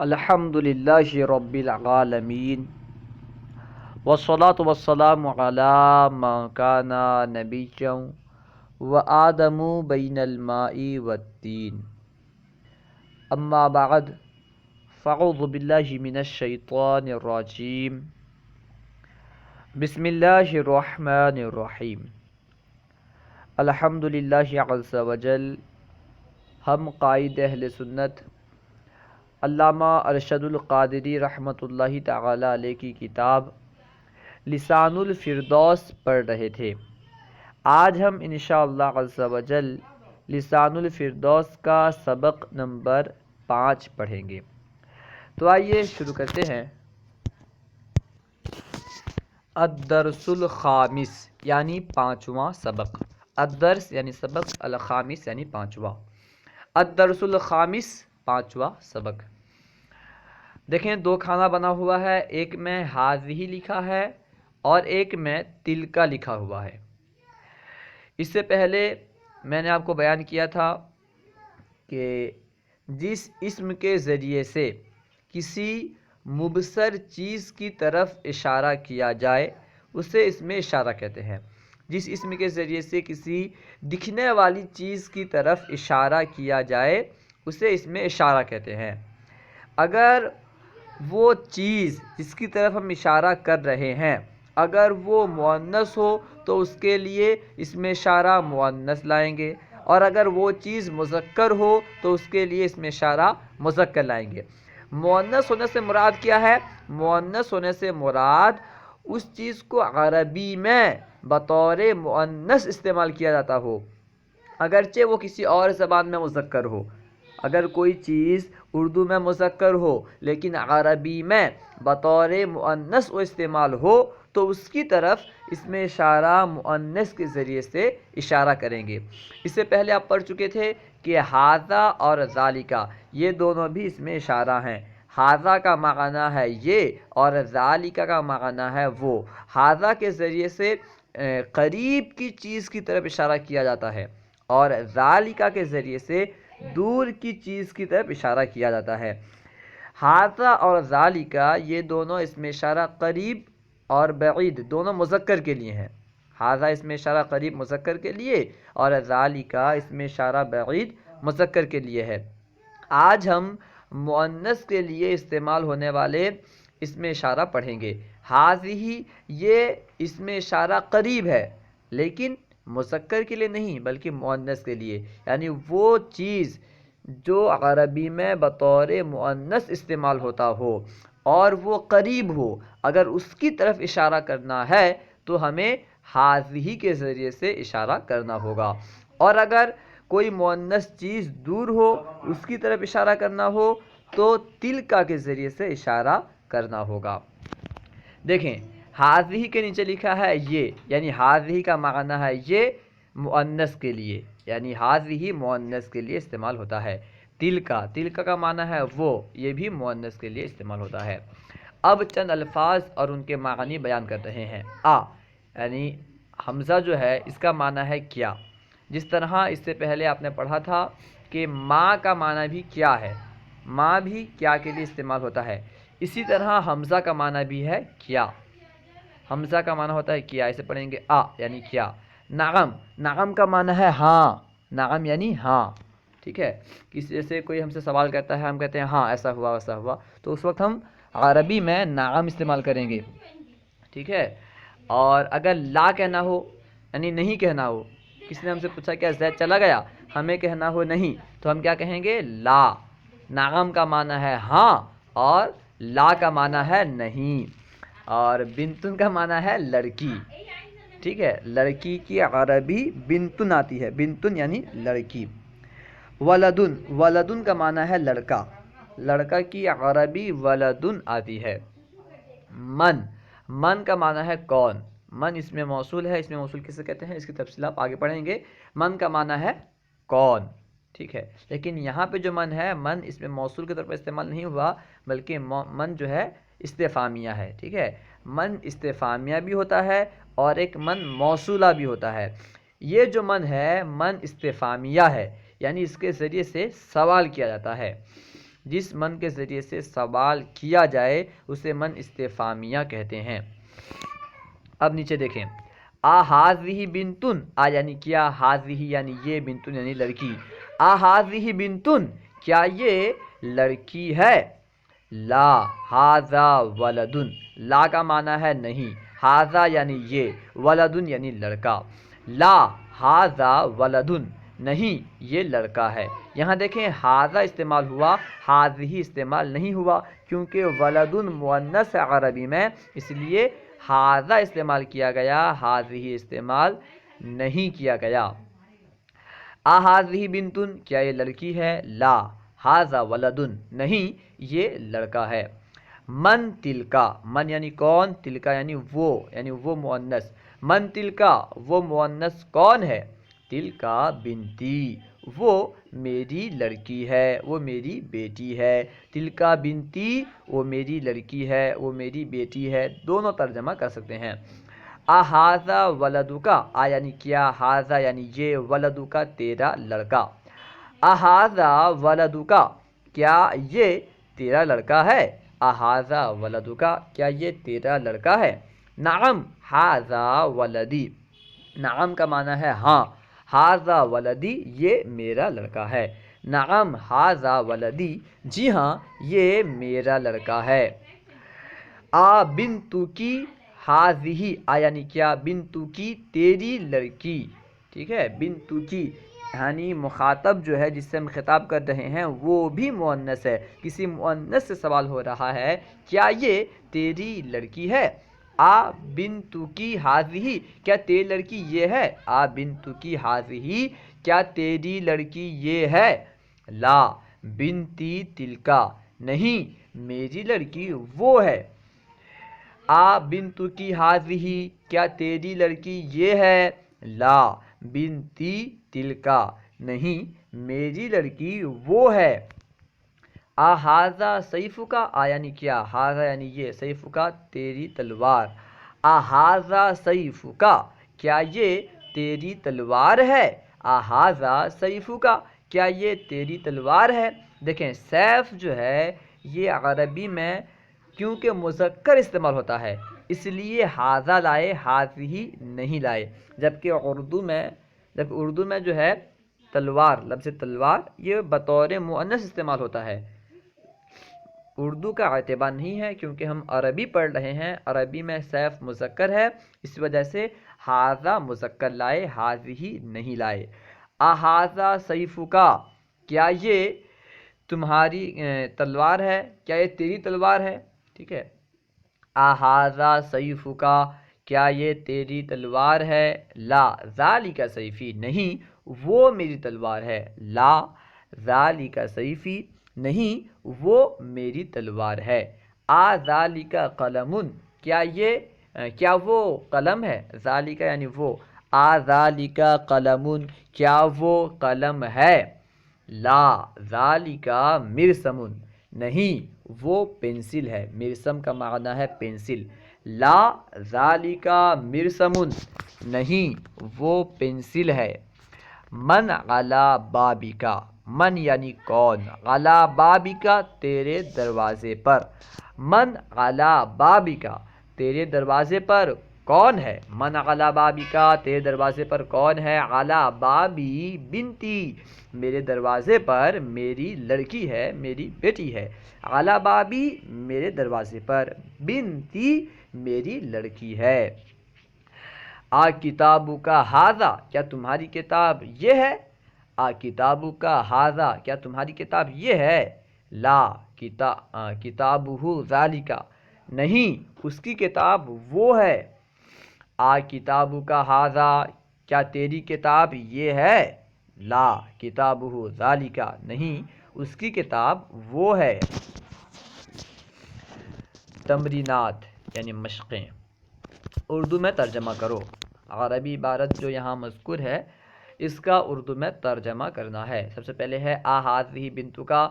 الحمد للہ رب العالمین والصلاة والسلام علی من کان نبیا وآدم بین الماء والطین اما بعد فاعوذ باللہ من الشیطان الرجیم بسم اللہ الرحمن الرحیم الحمد للہ عز وجل۔ ہم قائد اہل سنت علامہ ارشد القادری رحمۃ اللہ تعالی علیہ کی کتاب لسان الفردوس پڑھ رہے تھے۔ آج ہم انشاءاللہ عز وجل لسان الفردوس کا سبق نمبر 5 پڑھیں گے۔ تو آئیے شروع کرتے ہیں۔ الدرس الخامس یعنی 5واں سبق۔ الدرس یعنی سبق، الخامس یعنی 5واں۔ الدرس الخامس 5واں سبق۔ دیکھیں، 2 کھانا بنا ہوا ہے، ایک میں ہاذہ لکھا ہے اور ایک میں تلکا لکھا ہوا ہے۔ اس سے پہلے میں نے آپ کو بیان کیا تھا کہ جس اسم کے ذریعے سے کسی مبصر چیز کی طرف اشارہ کیا جائے اسے اسم اشارہ کہتے ہیں۔ جس اسم کے ذریعے سے کسی دکھنے والی چیز کی طرف اشارہ کیا جائے اسے اسم اشارہ کہتے ہیں۔ اگر وہ چیز جس کی طرف ہم اشارہ کر رہے ہیں اگر وہ مؤنث ہو تو اس کے لیے اسم اشارہ مؤنث لائیں گے، اور اگر وہ چیز مذکر ہو تو اس کے لیے اسم اشارہ مذکر لائیں گے۔ مؤنث ہونے سے مراد کیا ہے؟ مؤنث ہونے سے مراد اس چیز کو عربی میں بطور مؤنث استعمال کیا جاتا ہو، اگرچہ وہ کسی اور زبان میں مذکر ہو۔ اگر کوئی چیز اردو میں مذکر ہو لیکن عربی میں بطور مؤنث وہ استعمال ہو تو اس کی طرف اسم اشارہ مؤنث کے ذریعے سے اشارہ کریں گے۔ اس سے پہلے آپ پڑھ چکے تھے کہ ھذا اور ذالکا یہ دونوں بھی اسم اشارہ ہیں۔ ھذا کا معنی ہے یہ اور ذالکا کا معنی ہے وہ۔ ھذا کے ذریعے سے قریب کی چیز کی طرف اشارہ کیا جاتا ہے اور ذالکا کے ذریعے سے دور کی چیز کی طرف اشارہ کیا جاتا ہے۔ ھذا اور ذالکا یہ دونوں اسم اشارہ قریب اور بعید دونوں مذکر کے لیے ہیں۔ ھذا اسم اشارہ قریب مذکر کے لیے اور ذالکا اسم اشارہ بعید مذکر کے لیے ہے۔ آج ہم مؤنث کے لیے استعمال ہونے والے اسم اشارہ پڑھیں گے۔ ھذہ یہ اسم اشارہ قریب ہے لیکن مذکر کے لیے نہیں بلکہ مؤنث کے لیے، یعنی وہ چیز جو عربی میں بطور مؤنث استعمال ہوتا ہو اور وہ قریب ہو، اگر اس کی طرف اشارہ کرنا ہے تو ہمیں ھذہ کے ذریعے سے اشارہ کرنا ہوگا، اور اگر کوئی مؤنث چیز دور ہو اس کی طرف اشارہ کرنا ہو تو تلکا کے ذریعے سے اشارہ کرنا ہوگا۔ دیکھیں، ھذہ کے نیچے لکھا ہے یہ، یعنی ھذہ کا معنی ہے یہ مؤنث کے لیے، یعنی ھذہ مؤنث کے لیے استعمال ہوتا ہے۔ تلکا کا معنی ہے وہ، یہ بھی مؤنث کے لیے استعمال ہوتا ہے۔ اب چند الفاظ اور ان کے معنی بیان کر رہے ہیں۔ یعنی حمزہ جو ہے اس کا معنی ہے کیا، جس طرح اس سے پہلے آپ نے پڑھا تھا کہ ماں کا معنی بھی کیا ہے، ماں بھی کیا کے لیے استعمال ہوتا ہے، اسی طرح حمزہ کا معنی بھی ہے کیا۔ حمزہ کا معنی ہوتا ہے کیا، اسے پڑھیں گے یعنی کیا۔ نعم کا معنی ہے ہاں، نعم یعنی ہاں، ٹھیک ہے۔ کسی سے کوئی ہم سے سوال کرتا ہے، ہم کہتے ہیں ہاں ایسا ہوا ویسا ہوا، تو اس وقت ہم عربی میں نعم استعمال کریں گے، ٹھیک ہے۔ اور اگر لا کہنا ہو یعنی نہیں کہنا ہو، کسی نے ہم سے پوچھا کیا زید چلا گیا، ہمیں کہنا ہو نہیں، تو ہم کیا کہیں گے؟ لا۔ نعم کا معنی ہے ہاں اور لا کا معنی ہے نہیں۔ اور بنتن کا معنی ہے لڑکی، ٹھیک ہے۔ لڑکی کی عربی بنتن آتی ہے، بنتن یعنی لڑکی۔ ولدن کا معنی ہے لڑکا، لڑکا کی عربی ولدن آتی ہے۔ من کا معنی ہے کون، من اس میں موصول ہے، اس میں موصول کسے کہتے ہیں اس کی تفصیل آپ آگے پڑھیں گے۔ من کا معنی ہے کون، ٹھیک ہے۔ لیکن یہاں پہ جو من ہے، من اس میں موصول کے طور پر استعمال نہیں ہوا بلکہ من جو ہے استفہامیہ ہے، ٹھیک ہے۔ من استفہامیہ بھی ہوتا ہے اور ایک من موصولہ بھی ہوتا ہے۔ یہ جو من ہے من استفہامیہ ہے، یعنی اس کے ذریعے سے سوال کیا جاتا ہے۔ جس من کے ذریعے سے سوال کیا جائے اسے من استفہامیہ کہتے ہیں۔ اب نیچے دیکھیں، ہاذہ بنتن، یعنی کیا، ہاذہ یعنی یہ، بنتن یعنی لڑکی، ہاذہ بنتن، کیا یہ لڑکی ہے؟ لا ہاذا ولدن، لا کا معنی ہے نہیں، ہاذا یعنی یہ، ولدن یعنی لڑکا، لا ہاذا ولدن، نہیں یہ لڑکا ہے۔ یہاں دیکھیں ہاذا استعمال ہوا، ہاذہ استعمال نہیں ہوا، کیونکہ ولدن مؤنث ہے عربی میں، اس لیے ہاذا استعمال کیا گیا، ہاذہ استعمال نہیں کیا گیا۔ ہاذہ بنتن، کیا یہ لڑکی ہے؟ لا ہاذا ولدن، نہیں یہ لڑکا ہے۔ من تلکا، من یعنی کون، تلکا یعنی وہ مؤنث، من تلکا وہ مؤنث کون ہے؟ تلکا بنتی، وہ میری لڑکی ہے، وہ میری بیٹی ہے، تلکا بنتی وہ میری لڑکی ہے، وہ میری بیٹی ہے، دونوں ترجمہ کر سکتے ہیں۔ ہاذا ولدکا، یعنی کیا، ہاذا یعنی یہ، ولدکا تیرا لڑکا، ہاذا ولدکا کیا یہ تیرا لڑکا ہے؟ ہاذا ولدکا کیا یہ تیرا لڑکا ہے؟ نعم ہاذا ولدی، نعم کا معنی ہے ہاں، ہاذا ولدی یہ میرا لڑکا ہے، نعم ہاذا ولدی جی ہاں یہ میرا لڑکا ہے۔ بنتکی ہاذہ، یعنی کیا، بنتکی تیری لڑکی، ٹھیک ہے، بنتکی یعنی مخاطب جو ہے جس سے ہم خطاب کر رہے ہیں وہ بھی مؤنث ہے، کسی مؤنث سے سوال ہو رہا ہے، کیا یہ تیری لڑکی ہے؟ بنتکی ہاذہ، کیا تیری لڑکی یہ ہے؟ بنتکی ہاذہ کیا تیری لڑکی یہ ہے؟ لا بنتی تلکا، نہیں میری لڑکی وہ ہے۔ بنتکی ہاذہ کیا تیری لڑکی یہ ہے؟ لا بنتی تلکا، نہیں میری لڑکی وہ ہے۔ ہاذا سیفکا، یعنی کیا، ہاذا یعنی یہ، سیفکا تیری تلوار، ہاذا سیفکا کیا یہ تیری تلوار ہے؟ ہاذا سیفکا کیا یہ تیری تلوار ہے؟ دیکھیں سیف جو ہے یہ عربی میں کیونکہ مذکر استعمال ہوتا ہے اس لیے ہاذا لائے، ہاذہ نہیں لائے، جبکہ اردو میں جو ہے تلوار، لفظ تلوار یہ بطور مؤنث استعمال ہوتا ہے۔ اردو کا اعتبار نہیں ہے کیونکہ ہم عربی پڑھ رہے ہیں، عربی میں سیف مذکر ہے، اس وجہ سے ہاذا مذکر لائے، ہاذہ نہیں لائے۔ ہاذا سیفکا کیا یہ تمہاری تلوار ہے؟ کیا یہ تیری تلوار ہے؟ ٹھیک ہے، ہاذا سیفکا کیا یہ تیری تلوار ہے؟ لا ذالک سیفی، نہیں وہ میری تلوار ہے، لا ذالک سیفی نہیں وہ میری تلوار ہے۔ ذالک قلم، کیا وہ قلم ہے؟ ذالک یعنی وہ، ذالک قلم کیا وہ قلم ہے؟ لا ذالک مرسم، نہیں وہ پینسل ہے، مرسم کا معنی ہے پینسل، لا ذالک مرسم نہیں وہ پینسل ہے۔ من علی بابکا، من یعنی کون، علی بابکا تیرے دروازے پر، من علی بابکا تیرے دروازے پر کون ہے؟ من علی بابکا تیرے دروازے پر کون ہے؟ علی بابی بنتی میرے دروازے پر میری لڑکی ہے، میری بیٹی ہے، علی بابی میرے دروازے پر، بنتی میری لڑکی ہے۔ کتابک ھذا کیا تمہاری کتاب یہ ہے؟ کتابک ھذا کیا تمہاری کتاب یہ ہے؟ لا کتابہ ذالک نہیں اس کی کتاب وہ ہے۔ کتابک ھذا کیا تیری کتاب یہ ہے؟ لا کتابہ ذالک نہیں اس کی کتاب وہ ہے۔ تمرینات یعنی مشقیں، اردو میں ترجمہ کرو۔ عربی عبارت جو یہاں مذکور ہے اس کا اردو میں ترجمہ کرنا ہے۔ سب سے پہلے ہے ھذہ بنتکا،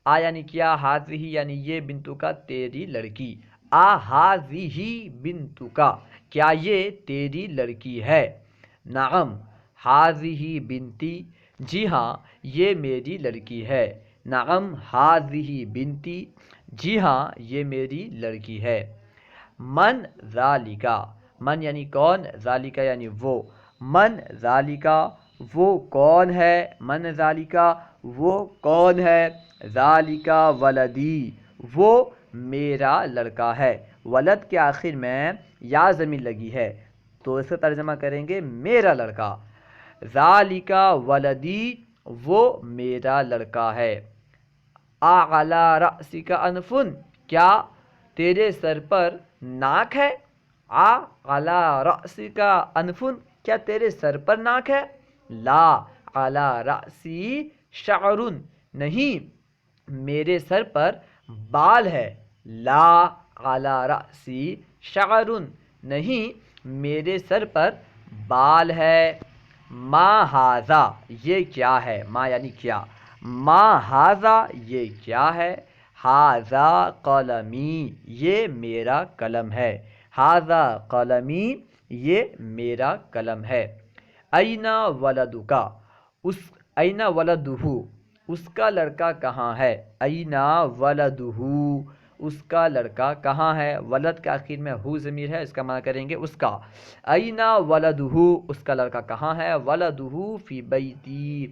یعنی کیا، ھذہ یعنی یہ، بنتکا تیری لڑکی، ھذہ بنتکا کیا یہ تیری لڑکی ہے؟ نعم ھذہ بنتی جی ہاں یہ میری لڑکی ہے، نعم ہاذہ بنتی، جی ہاں یہ میری لڑکی ہے۔ من ذالکا، من یعنی کون، ذالکا یعنی وہ، من ذالکا وہ کون ہے، من ذالکا وہ کون ہے، ذالکا ولدی وہ میرا لڑکا ہے۔ ولد کے آخر میں یا ضمیر لگی ہے تو اس کا ترجمہ کریں گے میرا لڑکا، ذالکا ولدی وہ میرا لڑکا ہے۔ اعلی رأسک انفن، کیا تیرے سر پر ناک ہے، اعلی رأسک انفن کیا تیرے سر پر ناک ہے، لا علی رأسی شعر نہیں میرے سر پر بال ہے، لا علی رأسی شعر نہیں میرے سر پر بال ہے۔ ما ھذا یہ کیا ہے، ما یعنی کیا، ما ھذا یہ کیا ہے، ھذا قلمی یہ میرا قلم ہے، ھذا قلمی یہ میرا قلم ہے۔ این ولدک، اس این ولدہ اس کا لڑکا کہاں ہے، این ولدہ اس کا لڑکا کہاں ہے، ولد کے آخر میں ہو ضمیر ہے، اس کا معنی کریں گے اس کا، این ولدہ اس کا لڑکا کہاں ہے، ولدہ فی بیتی،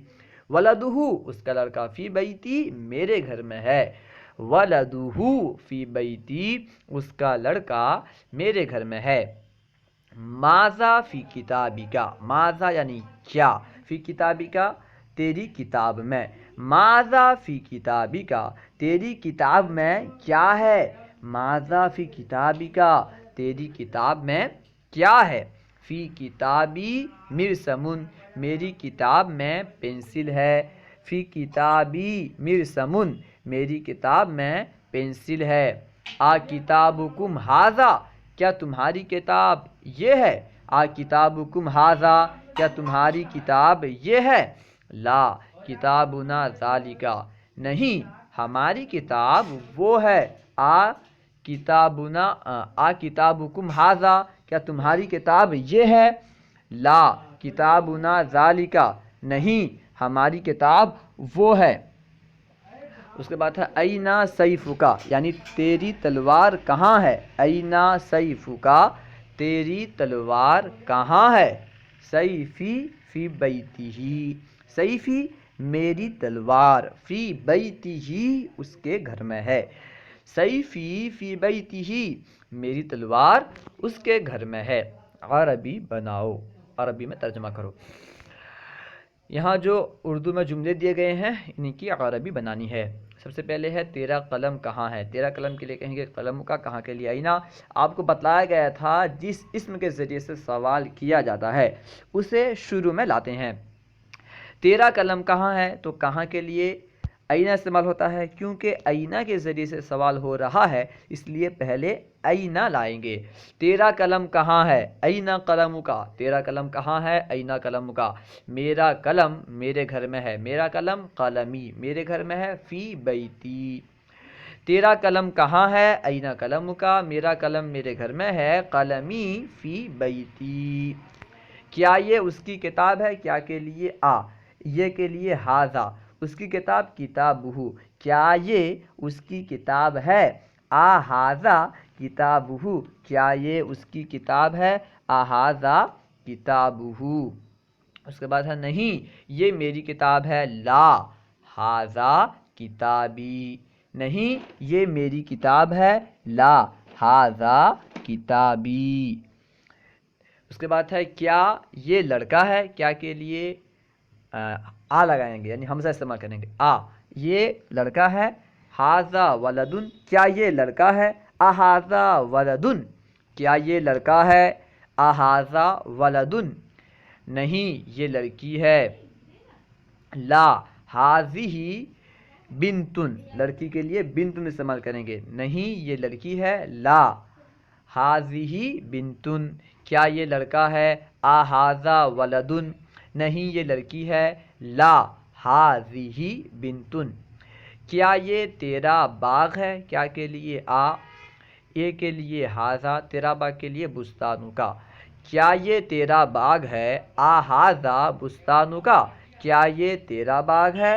ولدہ اس کا لڑکا فی بیتی میرے گھر میں ہے، ولدہ فی بیتی اس کا لڑکا میرے گھر میں ہے۔ ماذا فی کتابکا، ماذا یعنی کیا، فی کتابکا تیری کتاب میں، ماذا فی کتابکا تیری کتاب میں کیا ہے، ماذا فی کتابکا تیری کتاب میں کیا ہے، فی کتابی مرسمن میری کتاب میں پنسل ہے، فی کتابی مرسمن میری کتاب میں پنسل ہے۔ کتابکم ھذا کیا تمہاری کتاب یہ ہے، کتابکم ھذا کیا تمہاری کتاب یہ ہے، لا کتابنا ذالکا نہیں ہماری کتاب وہ ہے، کتابنا کتابکم ھذا کیا تمہاری کتاب یہ ہے، لا کتابنا ذالکا نہیں ہماری کتاب وہ ہے۔ اس کے بعد ہے اینا سیفکا یعنی تیری تلوار کہاں ہے، اینا سیفکا تیری تلوار کہاں ہے، سیفی فی بیتہ سیفی میری تلوار، فی بیتہ اس کے گھر میں ہے، سیفی فی بیتہ میری تلوار اس کے گھر میں ہے۔ عربی بناؤ، عربی میں ترجمہ کرو۔ یہاں جو اردو میں جملے دیے گئے ہیں ان کی عربی بنانی ہے۔ سب سے پہلے ہے تیرا قلم کہاں ہے، تیرا قلم کے لیے کہیں گے قلم کا، کہاں کے لیے اینا۔ آپ کو بتلایا گیا تھا جس اسم کے ذریعے سے سوال کیا جاتا ہے اسے شروع میں لاتے ہیں۔ تیرا قلم کہاں ہے تو کہاں کے لیے اینا استعمال ہوتا ہے، کیونکہ اینا کے ذریعے سے سوال ہو رہا ہے اس لیے پہلے اینا لائیں گے۔ تیرا قلم کہاں ہے، اینا قلم کا، تیرا قلم کہاں ہے، اینا قلم کا، میرا قلم میرے گھر میں ہے، میرا قلم قلمی میرے گھر میں ہے، فی بیتی۔ تیرا قلم کہاں ہے، اینا قلم کا، میرا قلم میرے گھر میں ہے، قلمی فی بیتی۔ کیا یہ اس کی کتاب ہے، کیا کے لیے یہ کے لیے ھذا اس کی کتاب، کتابہ کیا یہ اس کی کتاب ہے، ھذا کتابہ کیا یہ اس کی کتاب ہے، ھذا کتابہ۔ اس کے بعد ہے نہیں یہ میری کتاب ہے، لا ھذا کتابی نہیں یہ میری کتاب ہے، لا ھذا کتابی۔ اس کے بعد ہے کیا یہ لڑکا ہے، کیا کے لیے لگائیں گے یعنی حمزہ استعمال کریں گے، یہ لڑکا ہے، ھذا ولدن کیا یہ لڑکا ہے، ھذا ولدن کیا یہ لڑکا ہے، ھذا ولدن نہیں یہ لڑکی ہے، لا ھذہ بنتن لڑکی کے لیے بنتن استعمال کریں گے، نہیں یہ لڑکی ہے، لا ھذہ بنتن کیا یہ لڑکا ہے، ھذا ولدن نہیں یہ لڑکی ہے، لا ھذہ بنتن۔ کیا یہ تیرا باغ ہے، کیا کے لیے یہ کے لیے ھذا، تیرا باغ کے لیے بستانوں کا، کیا یہ تیرا باغ ہے، ھذا بستانوں کا کیا یہ تیرا باغ ہے،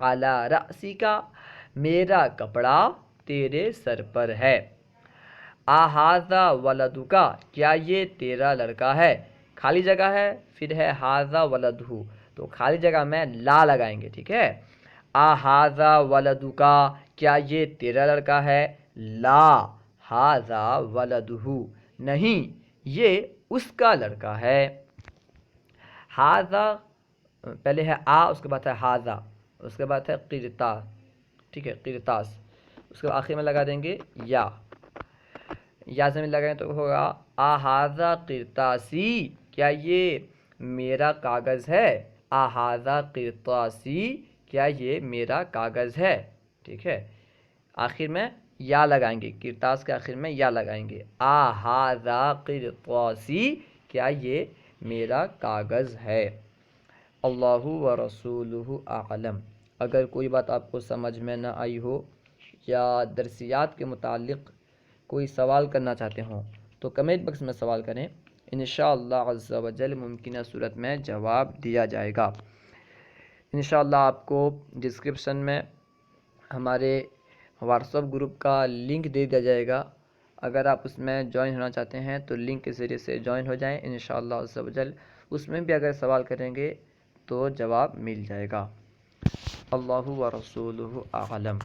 علی رأسی کا، میرا کپڑا تیرے سر پر ہے۔ اہذا ولدکا، کیا یہ تیرا لڑکا ہے؟ خالی جگہ ہے، پھر ہے ہذا ولدہ، تو خالی جگہ میں لا لگائیں گے، ٹھیک ہے۔ اہذا ولدکا، کیا یہ تیرا لڑکا ہے؟ لا ہذا ولدہ، نہیں یہ اس کا لڑکا ہے۔ ہذا پہلے ہے اس کے بعد ہے ہذا، اس کے بعد ہے قرطاس، ٹھیک ہے، قرطاس، اس کے آخر میں لگا دیں گے یا سے میں لگائیں تو ہوگا اہذا قرطاسی، کیا یہ میرا کاغذ ہے؟ اہذا قرطاسی، کیا یہ میرا کاغذ ہے، ٹھیک ہے۔ آخر میں یا لگائیں گے، قرطاس کے آخر میں یا لگائیں گے، اہذا قرطاسی، کیا یہ میرا کاغذ ہے۔ اللہ و رسولہ اعلم۔ اگر کوئی بات آپ کو سمجھ میں نہ آئی ہو یا درسیات کے متعلق کوئی سوال کرنا چاہتے ہوں تو کمنٹ باکس میں سوال کریں، انشاءاللہ عز و جل ممکنہ صورت میں جواب دیا جائے گا۔ انشاءاللہ آپ کو ڈسکرپشن میں ہمارے واٹس ایپ گروپ کا لنک دے دیا جائے گا، اگر آپ اس میں جوائن ہونا چاہتے ہیں تو لنک کے ذریعے سے جوائن ہو جائیں، انشاءاللہ عز و جل اس میں بھی اگر سوال کریں گے تو جواب مل جائے گا۔ اللہ و رسولہ اعلم۔